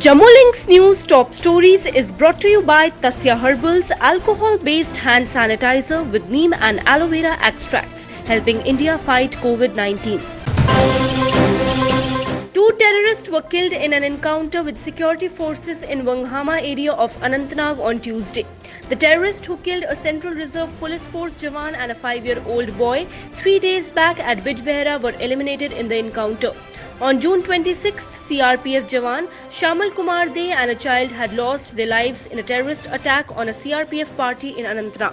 Jammu Links News Top Stories is brought to you by Tasya Herbals alcohol-based hand sanitizer with neem and aloe vera extracts, helping India fight COVID-19. Two terrorists were killed in an encounter with security forces in Wanghama area of Anantnag on Tuesday. The terrorist who killed a Central Reserve Police Force Jawan and a 5-year-old boy 3 days back at Bijbehra were eliminated in the encounter. On June 26th, CRPF Jawan Shamal Kumar De and a child had lost their lives in a terrorist attack on a CRPF party in Anantnag.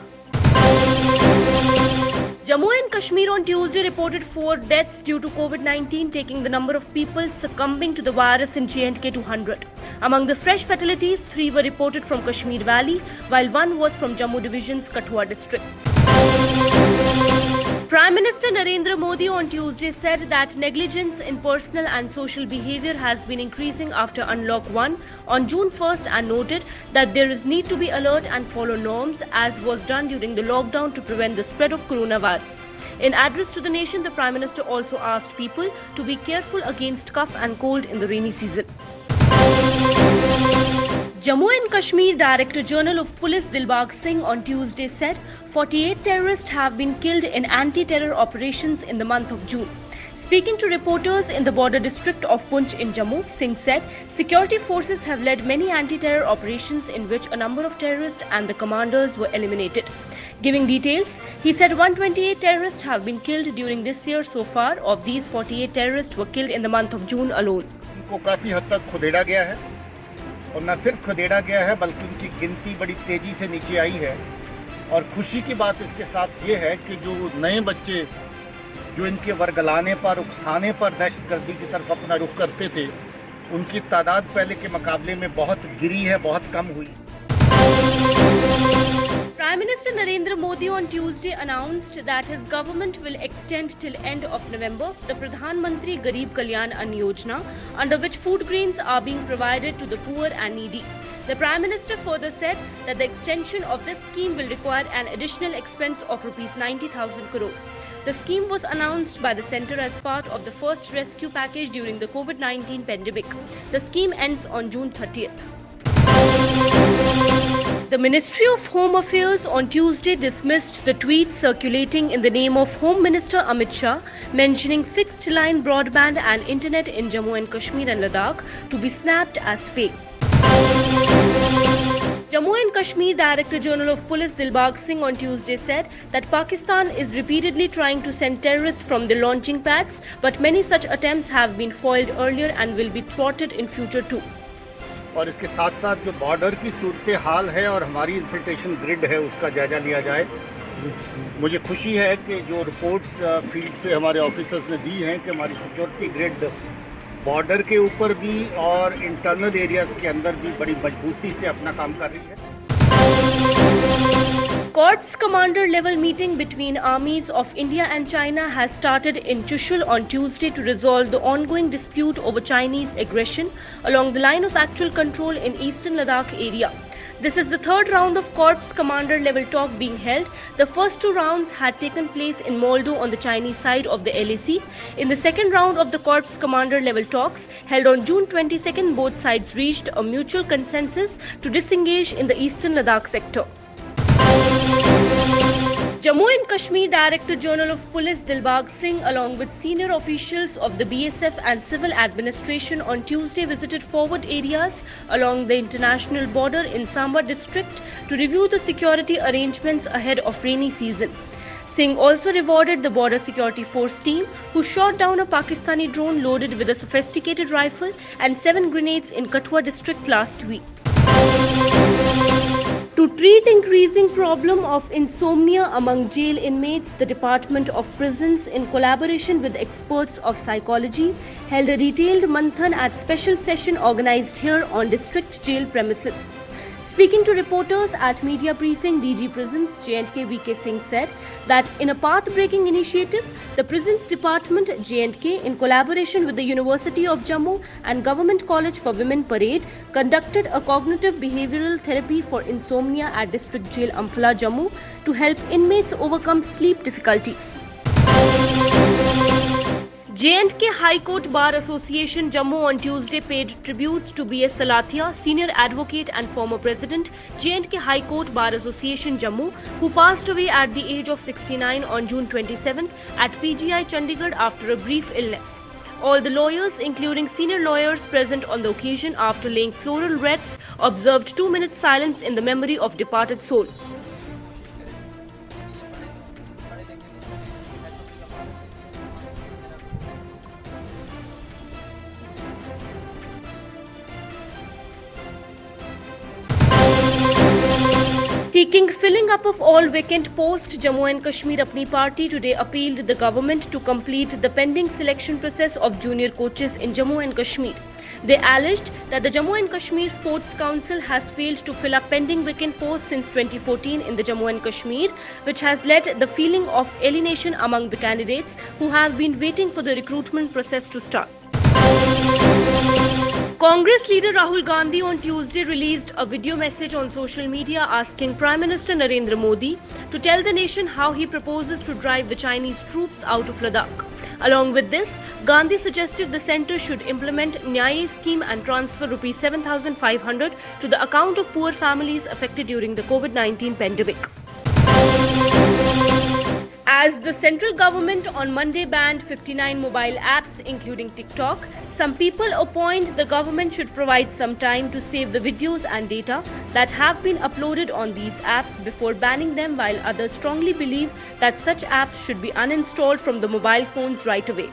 Jammu and Kashmir on Tuesday reported 4 deaths due to COVID-19, taking the number of people succumbing to the virus in J&K to 100. Among the fresh fatalities, 3 were reported from Kashmir Valley, while 1 was from Jammu Division's Kathua district. Prime Minister Narendra Modi on Tuesday said that negligence in personal and social behavior has been increasing after Unlock 1 on June 1st and noted that there is need to be alert and follow norms as was done during the lockdown to prevent the spread of coronavirus. In address to the nation, the Prime Minister also asked people to be careful against cough and cold in the rainy season. Jammu and Kashmir Director General of Police Dilbag Singh on Tuesday said 48 terrorists have been killed in anti-terror operations in the month of June. Speaking to reporters in the border district of Poonch in Jammu, Singh said security forces have led many anti-terror operations in which a number of terrorists and the commanders were eliminated. Giving details, he said 128 terrorists have been killed during this year so far. Of these, 48 terrorists were killed in the month of June alone. उनको काफ़ी हद तक खुदेड़ा गया है और न सिर्फ खुदेड़ा गया है बल्कि उनकी गिनती बड़ी तेज़ी से नीचे आई है। और खुशी की बात इसके साथ ये है कि जो नए बच्चे जो इनके वर्गलाने पर उकसाने पर दहशतगर्दी की तरफ अपना रुख करते थे, उनकी तादाद पहले के मुकाबले में बहुत गिरी है, बहुत कम हुई। Prime Minister Narendra Modi on Tuesday announced that his government will extend till end of November the Pradhan Mantri Garib Kalyan Ann Yojana, under which food grains are being provided to the poor and needy. The Prime Minister further said that the extension of this scheme will require an additional expense of Rs 90,000 crore. The scheme was announced by the centre as part of the first rescue package during the COVID-19 pandemic. The scheme ends on June 30th. The Ministry of Home Affairs on Tuesday dismissed the tweet circulating in the name of Home Minister Amit Shah mentioning fixed-line broadband and internet in Jammu and Kashmir and Ladakh to be snapped as fake. Jammu and Kashmir Director General of Police Dilbag Singh on Tuesday said that Pakistan is repeatedly trying to send terrorists from the launching pads, but many such attempts have been foiled earlier and will be thwarted in future too. और इसके साथ साथ जो border की सूरत हाल है और हमारी infiltration grid है उसका जायज़ा लिया जाए। मुझे खुशी है कि जो रिपोर्ट्स फील्ड से हमारे ऑफिसर्स ने दी हैं कि हमारी सिक्योरिटी ग्रिड बॉर्डर के ऊपर भी और इंटरनल एरियाज़ के अंदर भी बड़ी मजबूती से अपना काम कर रही है। Corps commander level meeting between armies of India and China has started in Chushul on Tuesday to resolve the ongoing dispute over Chinese aggression along the line of actual control in eastern Ladakh area. This is the third round of Corps commander level talk being held. The first 2 rounds had taken place in Moldo on the Chinese side of the LAC. In the second round of the Corps commander level talks held on June 22nd, both sides reached a mutual consensus to disengage in the eastern Ladakh sector. Jammu and Kashmir Director General of Police Dilbag Singh along with senior officials of the BSF and civil administration on Tuesday visited forward areas along the international border in Samba district to review the security arrangements ahead of rainy season. Singh also rewarded the border security force team who shot down a Pakistani drone loaded with a sophisticated rifle and 7 grenades in Kathua district last week. To treat increasing problem of insomnia among jail inmates, the Department of Prisons, in collaboration with experts of psychology, held a detailed manthan at special session organized here on district jail premises. Speaking to reporters at media briefing, DG Prisons J&K VK Singh said that in a path-breaking initiative, the Prisons Department J&K, in collaboration with the University of Jammu and Government College for Women Parade, conducted a cognitive behavioral therapy for insomnia at District Jail Amphala, Jammu, to help inmates overcome sleep difficulties. J&K High Court Bar Association Jammu on Tuesday paid tributes to B.S. Salathia, senior advocate and former president, J&K High Court Bar Association Jammu, who passed away at the age of 69 on June 27th at PGI Chandigarh after a brief illness. All the lawyers, including senior lawyers present on the occasion after laying floral wreaths, observed 2 minutes silence in the memory of departed soul. Seeking filling up of all vacant posts, Jammu and Kashmir Apni Party today appealed the government to complete the pending selection process of junior coaches in Jammu and Kashmir. They alleged that the Jammu and Kashmir Sports Council has failed to fill up pending vacant posts since 2014 in the Jammu and Kashmir, which has led the feeling of alienation among the candidates who have been waiting for the recruitment process to start. Congress leader Rahul Gandhi on Tuesday released a video message on social media asking Prime Minister Narendra Modi to tell the nation how he proposes to drive the Chinese troops out of Ladakh. Along with this, Gandhi suggested the centre should implement Nyaya scheme and transfer Rs 7,500 to the account of poor families affected during the COVID-19 pandemic. As the central government on Monday banned 59 mobile apps including TikTok, some people opined the government should provide some time to save the videos and data that have been uploaded on these apps before banning them, while others strongly believe that such apps should be uninstalled from the mobile phones right away.